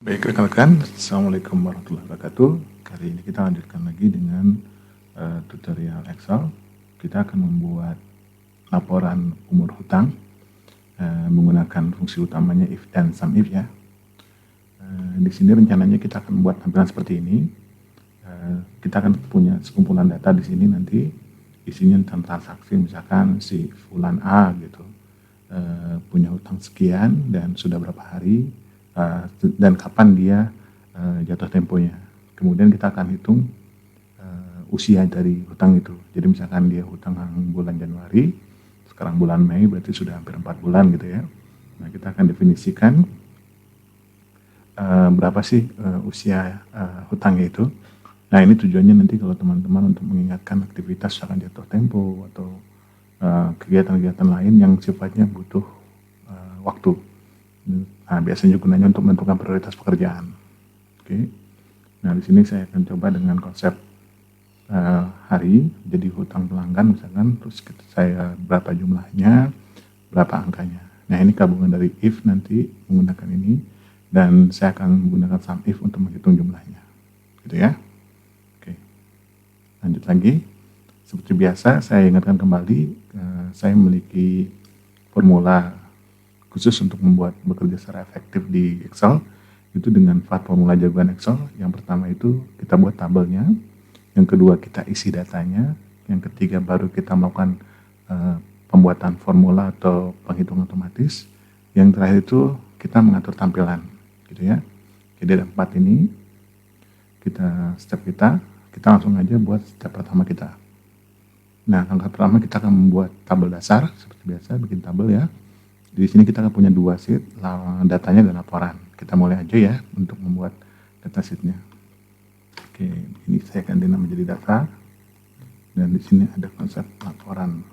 Baik rekan-rekan, Assalamualaikum warahmatullahi wabarakatuh. Kali ini kita lanjutkan lagi dengan tutorial Excel. Kita akan membuat laporan umur hutang menggunakan fungsi utamanya if dan sum if ya. Di sini rencananya kita akan membuat tampilan seperti ini. Kita akan punya sekumpulan data di sini nanti isinya tentang transaksi, misalkan si Fulan A gitu punya hutang sekian dan sudah berapa hari dan kapan dia jatuh temponya. Kemudian kita akan hitung usia dari hutang itu. Jadi misalkan dia hutang bulan Januari, sekarang bulan Mei berarti sudah hampir 4 bulan gitu ya. Nah kita akan definisikan berapa sih usia hutangnya itu. Nah ini tujuannya nanti kalau teman-teman untuk mengingatkan aktivitas misalkan jatuh tempo atau kegiatan-kegiatan lain yang sifatnya butuh waktu. Nah, biasanya gunanya untuk menentukan prioritas pekerjaan. Oke. Nah, di sini saya akan coba dengan konsep hari, jadi hutang pelanggan misalkan, terus saya berapa jumlahnya, berapa angkanya. Nah, ini gabungan dari if nanti menggunakan ini, dan saya akan menggunakan sum if untuk menghitung jumlahnya. Gitu ya. Oke. Lanjut lagi. Seperti biasa, saya ingatkan kembali, saya memiliki formula khusus untuk membuat bekerja secara efektif di Excel, itu dengan formula jagoan Excel. Yang pertama itu kita buat tabelnya, yang kedua kita isi datanya, yang ketiga baru kita melakukan pembuatan formula atau penghitungan otomatis, yang terakhir itu kita mengatur tampilan, gitu ya. Jadi ada 4 ini, step kita langsung aja buat step pertama kita. Nah, langkah pertama kita akan membuat tabel dasar seperti biasa, bikin tabel ya. Di sini kita akan punya 2 sheet, datanya dan laporan. Kita mulai aja ya untuk membuat data sheetnya. Oke, ini saya ganti nama menjadi data, dan di sini ada konsep laporan.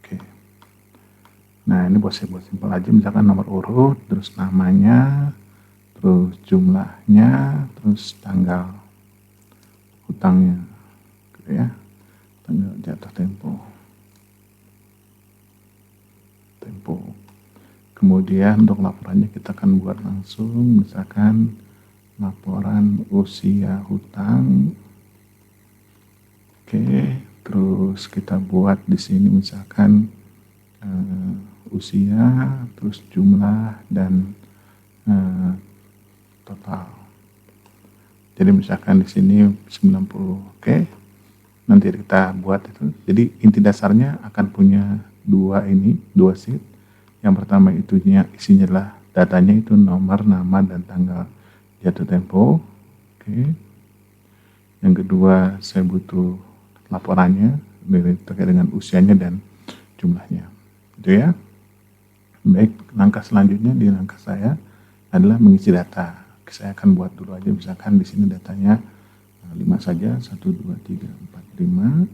Oke. Nah, ini buat simpel aja, misalkan nomor urut, terus namanya, terus jumlahnya, terus tanggal hutangnya, gitu ya, tanggal jatuh tempo. Kemudian untuk laporannya kita akan buat langsung, misalkan laporan usia hutang. Oke, terus kita buat di sini misalkan usia, terus jumlah dan total. Jadi misalkan di sini 90. Oke. Nanti kita buat itu. Jadi inti dasarnya akan punya dua sheet. Yang pertama isinya adalah datanya itu nomor, nama, dan tanggal jatuh tempo. Oke. Yang kedua saya butuh laporannya terkait dengan usianya dan jumlahnya. Gitu ya. Baik, langkah selanjutnya di langkah saya adalah mengisi data. Saya akan buat dulu aja, misalkan di sini datanya 5 saja, 1, 2, 3, 4, 5.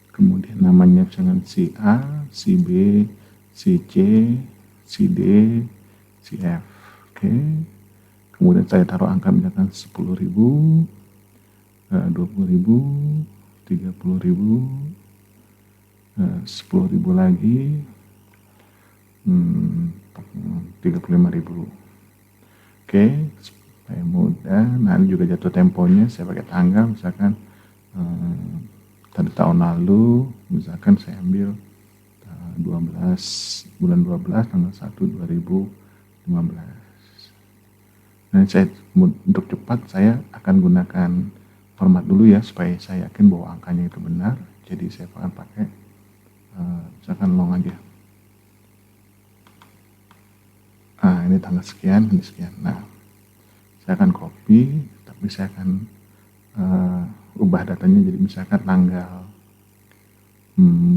Kemudian namanya misalkan si A, si B, si C, si D, si F. Oke. Kemudian saya taruh angka misalkan 10.000, 20.000, 30.000, 10.000 lagi, 35.000. Oke, supaya mudah. Nah, ini juga jatuh temponya saya pakai tanggal, misalkan tadi tahun lalu, misalkan saya ambil 12 bulan 12 tanggal 1 2015. Nah, untuk cepat saya akan gunakan format dulu ya, supaya saya yakin bahwa angkanya itu benar. Jadi saya akan pakai misalkan long aja. Nah, ini tanggal sekian, ini sekian. Nah, saya akan copy, tapi saya akan ubah datanya jadi misalkan tanggal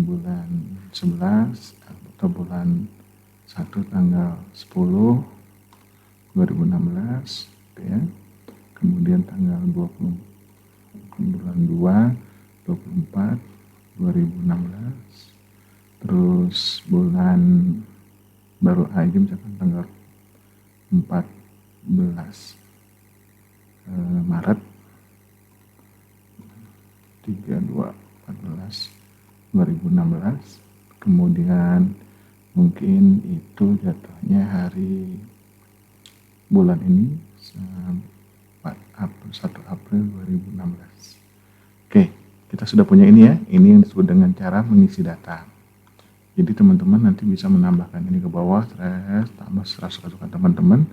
bulan 11 atau bulan 1 tanggal 10 2016 gitu ya. Kemudian tanggal 20 bulan 2 24 2016, terus bulan baru aja misalkan tanggal 14 Maret 2016. Kemudian mungkin itu jatuhnya hari bulan ini 1 April 2016. Oke, kita sudah punya ini ya. Ini yang disebut dengan cara mengisi data. Jadi teman-teman nanti bisa menambahkan ini ke bawah, tambah suka-suka teman-teman.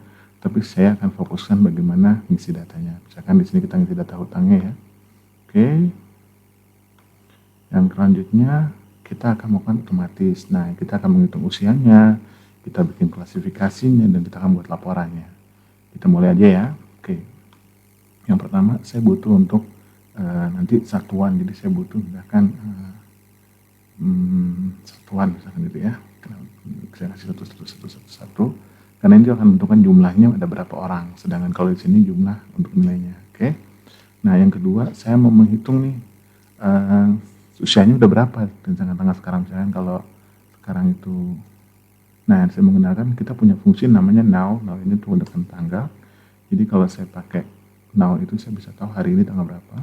Tapi saya akan fokuskan bagaimana mengisi datanya. Misalkan di sini kita ngisi data hutangnya ya. Oke. Yang selanjutnya kita akan melakukan otomatis. Nah, kita akan menghitung usianya, kita bikin klasifikasinya, dan kita akan buat laporannya. Kita mulai aja ya. Oke. Yang pertama saya butuh untuk nanti satuan. Jadi saya butuh misalkan satuan misalkan gitu ya. Saya kasih satu. Karena ini akan menentukan jumlahnya ada berapa orang. Sedangkan kalau di sini jumlah untuk nilainya. Oke. Nah, yang kedua saya mau menghitung nih usianya udah berapa dengan tanggal sekarang. Misalkan kalau sekarang itu, nah saya menggunakan, kita punya fungsi namanya now ini tuh dengan tanggal. Jadi kalau saya pakai now itu saya bisa tahu hari ini tanggal berapa.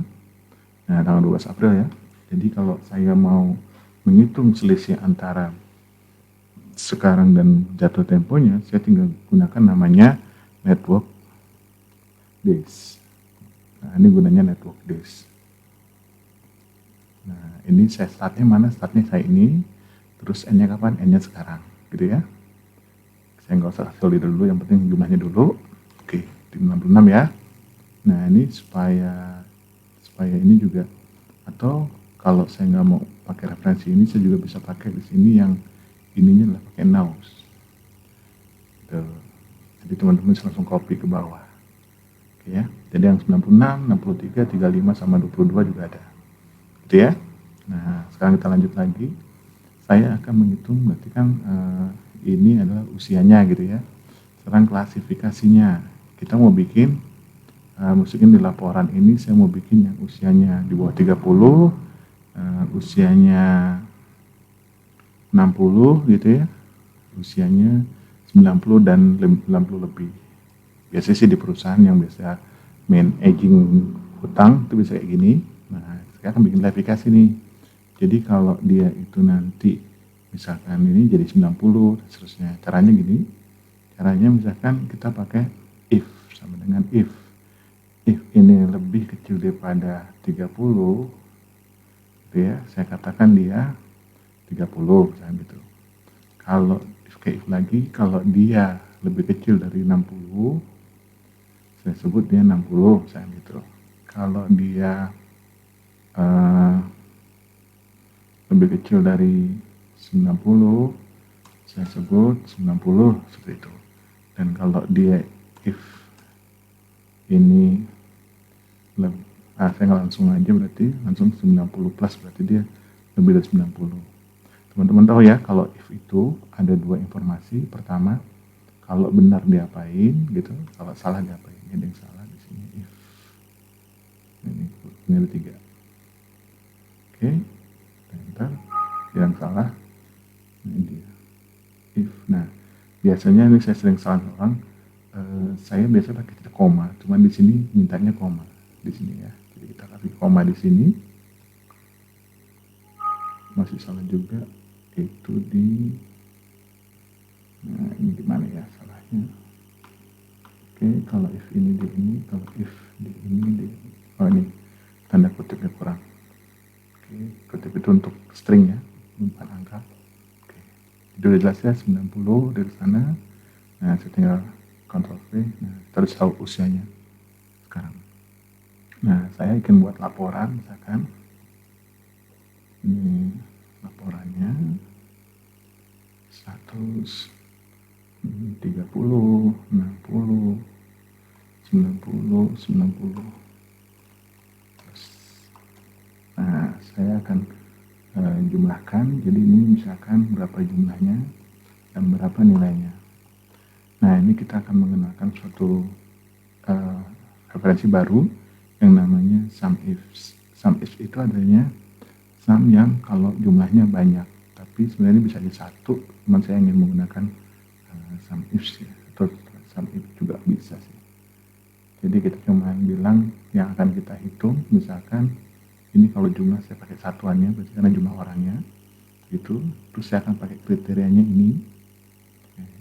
Nah, tanggal 12 April ya. Jadi kalau saya mau menghitung selisih antara sekarang dan jatuh temponya, saya tinggal gunakan namanya network days. Nah, ini gunanya network days. Nah, ini saya startnya mana? Startnya saya ini, terus N-nya kapan? N-nya sekarang, gitu ya. Saya nggak usah kasih dulu, yang penting jumlahnya dulu. Oke, di 66 ya. Nah, ini supaya ini juga, atau kalau saya nggak mau pakai referensi ini, saya juga bisa pakai di sini yang ininya adalah pakai now. Jadi teman-teman bisa langsung copy ke bawah. Oke ya. Jadi yang 96, 63, 35 sama 22 juga ada. Gitu ya. Nah, sekarang kita lanjut lagi. Saya akan menghitung, berarti kan ini adalah usianya gitu ya. Sekarang klasifikasinya. Kita mau bikin, masukin di laporan ini, saya mau bikin yang usianya di bawah 30, usianya 60 gitu ya. Usianya 90 dan 90 lebih. Biasanya sih di perusahaan yang biasa aging hutang itu bisa kayak gini. Nah, saya akan bikin klasifikasi nih. Jadi kalau dia itu nanti misalkan ini jadi 90 dan seterusnya. Caranya gini. Caranya misalkan kita pakai if sama dengan if. If ini lebih kecil daripada 30, gitu ya, saya katakan dia 30 misalnya gitu. Kalau if lagi, kalau dia lebih kecil dari 60, saya sebut dia 60 misalnya gitu. Kalau dia lebih kecil dari 90, saya sebut 90 seperti itu. Dan kalau dia if ini saya nggak langsung aja, berarti langsung 90 plus, berarti dia lebih dari 90. Teman-teman tahu ya, kalau if itu ada dua informasi. Pertama, kalau benar diapain gitu, kalau salah diapain. Ada yang salah di sini if. Ini ada 3. Oke, ntar yang salah ini dia if. Nah, biasanya ini saya sering salah orang. Saya biasa pakai titik koma, cuman di sini mintanya koma di sini ya. Jadi kita kasih koma di sini. Masih salah juga, itu di, nah ini gimana ya salahnya. Oke, kalau if ini di ini, kalau if di ini di, oh ini tanda kutipnya kurang. Oke, kutip itu untuk string ya, 4 angka. Oke, itu udah jelas ya, 90 dari sana. Nah, saya tinggal Ctrl V. Nah, terus tahu usianya sekarang. Nah, saya akan buat laporan, misalkan ini laporannya status 30, 60, 90, 90. Nah, saya akan jumlahkan. Jadi ini misalkan berapa jumlahnya dan berapa nilainya. Nah, ini kita akan menggunakan suatu referensi baru yang namanya SUMIF. SUMIF itu adanya sum yang kalau jumlahnya banyak, tapi sebenarnya bisa jadi satu, cuman saya ingin menggunakan SUMIF ya, atau SUMIF juga bisa sih. Jadi kita cuma bilang yang akan kita hitung, misalkan ini kalau jumlah saya pakai satuannya, berarti karena jumlah orangnya gitu. Terus saya akan pakai kriterianya ini,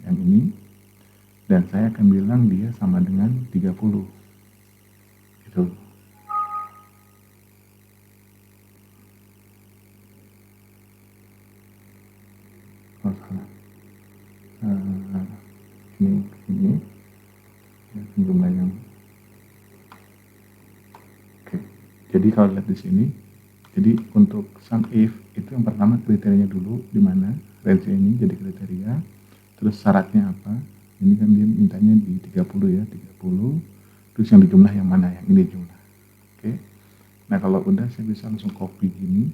yang ini. dan saya akan bilang dia sama dengan 30 gitu. Oh, salah. Ini ya, jumlah yang oke. Jadi kalau lihat di sini, jadi untuk sum if itu yang pertama kriterianya dulu di mana range ini jadi kriteria, terus syaratnya apa? Ini kan dia mintanya di 30 ya, 30. Terus yang dijumlah yang mana? Yang ini jumlah. Oke. Nah, kalau udah saya bisa langsung copy gini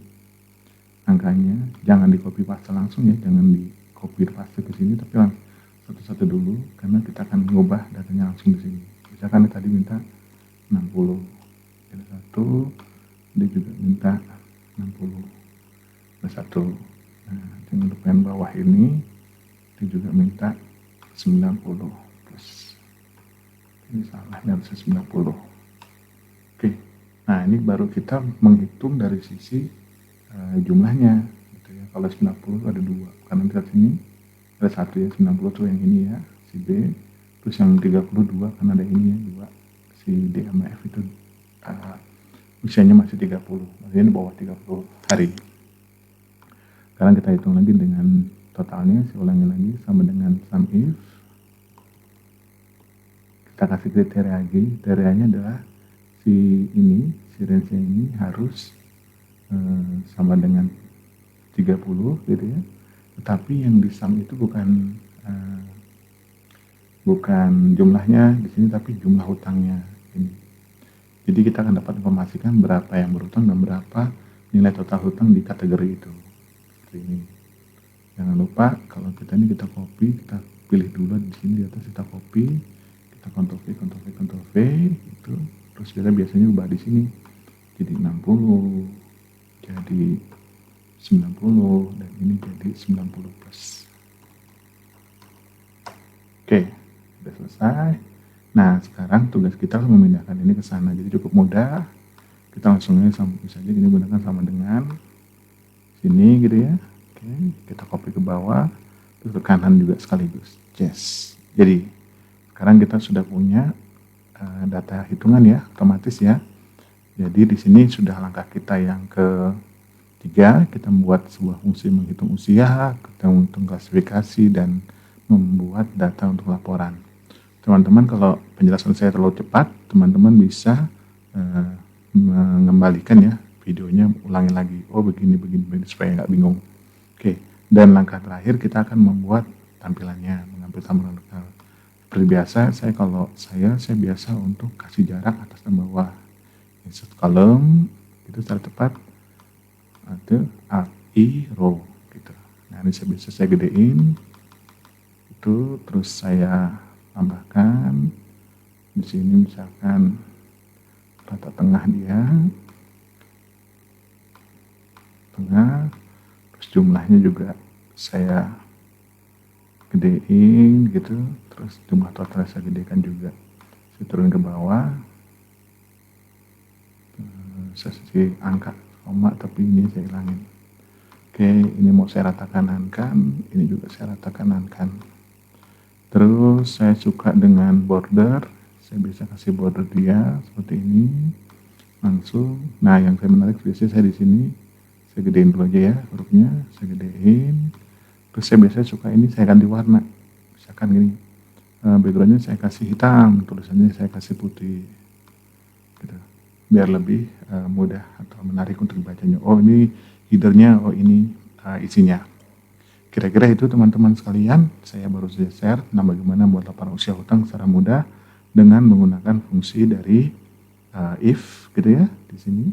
angkanya, jangan di copy paste langsung ya, jangan di copy paste ke sini, tapi langsung satu-satu dulu karena kita akan mengubah datanya langsung di sini. Misalkan tadi minta 60. Ada satu, dia juga minta 60. Ada satu. Nah, jangan lupa yang bawah ini, dia juga minta 90 plus. Ini salah, ini harusnya 90. Oke, nah ini baru kita menghitung dari sisi jumlahnya gitu ya. Kalau 90 ada dua, karena di sini ada satu ya, 90 tuh yang ini ya, si B. Terus yang 32 kan ada ini ya, dua, si D sama F itu usianya masih 30, maksudnya di bawah 30 hari. Sekarang kita hitung lagi dengan totalnya, saya ulangi lagi, sama dengan sum if. Kita kasih kriteria lagi, kriterianya adalah si ini, si range ini harus sama dengan 30 gitu ya. Tetapi yang di sum itu bukan jumlahnya di sini, tapi jumlah hutangnya ini. Jadi kita akan dapat informasikan berapa yang berhutang dan berapa nilai total hutang di kategori itu. Seperti ini. Jangan lupa kalau kita ini kita copy, kita pilih dulu di sini di atas, kita copy, kita Ctrl V, Ctrl V itu, terus kita biasanya ubah di sini jadi 60, jadi 90, dan ini jadi 90 plus. Oke, sudah selesai. Nah, sekarang tugas kita memindahkan ini ke sana, jadi cukup mudah. Kita langsungnya saja gini, gunakan sama dengan sini gitu ya. Oke, kita copy ke bawah, terus ke kanan juga sekaligus. Yes. Jadi sekarang kita sudah punya data hitungan ya, otomatis ya. Jadi di sini sudah langkah kita yang ketiga, kita membuat sebuah fungsi menghitung usia, kita menghitung klasifikasi, dan membuat data untuk laporan. Teman-teman, kalau penjelasan saya terlalu cepat, teman-teman bisa mengembalikan ya videonya, ulangi lagi. Oh begini, supaya nggak bingung. Oke, dan langkah terakhir kita akan membuat tampilannya, mengambil tampilan lokal. Seperti biasa, saya biasa untuk kasih jarak atas dan bawah. Insert column itu secara tepat atau I row gitu. Nah ini bisa saya gedein itu, terus saya tambahkan di sini misalkan rata tengah dia tengah, terus jumlahnya juga saya gedein gitu, terus jumlah total saya gedekan juga. Saya turun ke bawah, saya kasih angka koma, tapi ini saya hilangin. Oke, ini mau saya ratakan, ini juga saya ratakan. Terus saya suka dengan border, saya bisa kasih border dia seperti ini langsung. Nah, yang saya menarik biasanya saya di sini saya gedein dulu aja ya hurufnya, saya gedein. Terus saya biasanya suka ini saya ganti warna, misalkan gini, backgroundnya saya kasih hitam, tulisannya saya kasih putih gitu, biar lebih mudah atau menarik untuk dibacanya. Oh ini headernya, oh ini isinya. Kira-kira itu teman-teman sekalian, saya baru saja share tentang bagaimana membuat laporan usia hutang secara mudah dengan menggunakan fungsi dari if gitu ya di sini.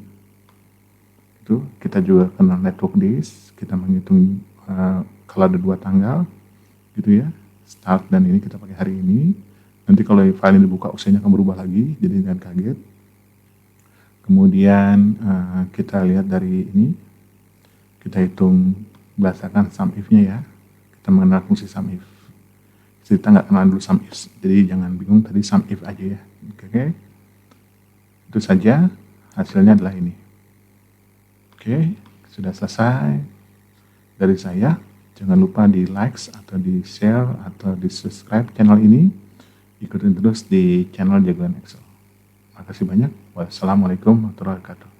Itu kita juga kenal network days, kita menghitung kalau ada 2 tanggal gitu ya, start dan ini kita pakai hari ini. Nanti kalau file ini dibuka usianya akan berubah lagi, jadi jangan kaget. Kemudian kita lihat dari ini, kita hitung berdasarkan sum if-nya ya. Kita mengenal fungsi sum if. Kita nggak kenal dulu sum if, jadi jangan bingung, tadi sum if aja ya. Oke. Itu saja, hasilnya adalah ini. Oke, sudah selesai dari saya. Jangan lupa di like atau di share atau di subscribe channel ini ikutin terus di channel Jagoan Excel. Makasih banyak. Wassalamualaikum warahmatullahi wabarakatuh.